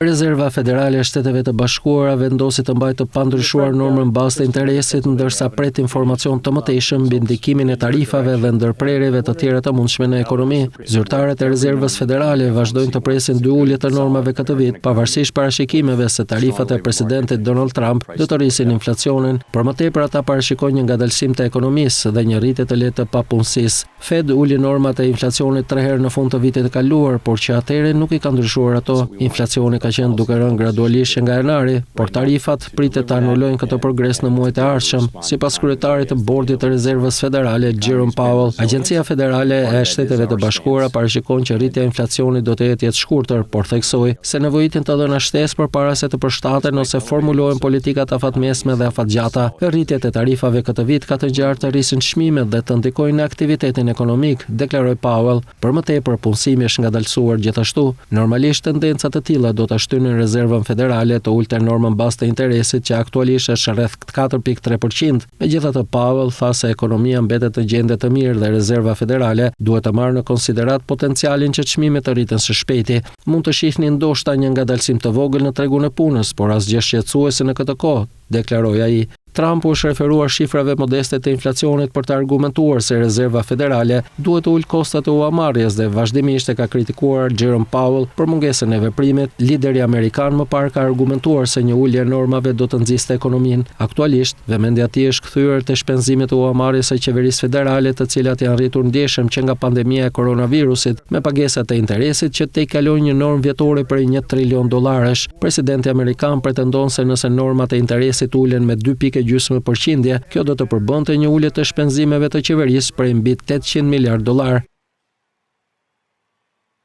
Rezerva Federale e Shteteve të Bashkuara vendosi të mbajë të pandryshuar normën bazë të interesit, ndërsa pret informacion të mëtejshëm mbi ndikimin e tarifave dhe ndërprerjeve të tjera të mundshme në ekonomi. Zyrtarët e Rezervës Federale vazhdojnë të presin dy ulje të normave këtë vit, pavarësisht parashikimeve se tarifat e presidentit Donald Trump do të rrisin inflacionin. Për më tepër ata parashikojnë një ngadalësim të ekonomisë dhe një rritje të lehtë të papunësisë. Fed uli normat e inflacionit 3 herë në fund të vitit të kaluar, por që atëherë nuk i ka ndryshuar ato. Inflacioni ka qenë duke rënë gradualisht nga janari, por tarifat pritet të anulojnë këtë progres në muajt e ardhshëm, sipas kryetarit të Bordit të Rezervës Federale, Jerome Powell. Agjencia Federale e Shteteve të Bashkuara parashikon që rritja e inflacionit do të jetë shkurtër, por theksoi se nevojitin të dhëna shtesë përpara se të përshtaten ose formulohen politikat afatmesme dhe afatgjata. Rritjet e tarifave këtë vit ka të ngjarë të rrisin çmimet dhe të ndikojnë në aktivitetin ekonomik, deklaroi Powell. Për më tepër, punësimi është ngadalësuar gjithashtu. Normalisht tendenca të tilla do ta shtynin Rezervën Federale të ulte normën bazë të interesit që aktualisht është rreth 4.3%. Megjithatë, Powell tha se ekonomia mbetet në gjendje të mirë dhe Rezerva Federale duhet të marrë në konsiderat potencialin që çmimet të rriten së shpejti. Mund të shihni ndoshta një ngadalësim të vogël në tregun e punës, por asgjë shqetësuese në këtë kohë, deklaroi ai. Trump është referuar shifrave modeste të inflacionit për të argumentuar se Rezerva Federale duhet të ulë kostat e uamarrjes dhe vazhdimisht e ka kritikuar Jerome Powell për mungesën e veprimit. Lideri amerikan më parë ka argumentuar se një ulje e normave do të nxiste ekonominë. Aktualisht, vëmendja e tij është kthyer te shpenzimet e uamarrjes së qeverisë federale, të cilat janë rritur ndjeshëm që nga pandemia e koronavirusit, me pagesat e interesit që te kalojnë një normë vjetore për $1 trilion. Presidenti amerikan pretendon se nëse normat e interesit ulen me 2.5%, kjo do të përbënte një ulje të shpenzimeve të qeverisë për mbi $800 miliard.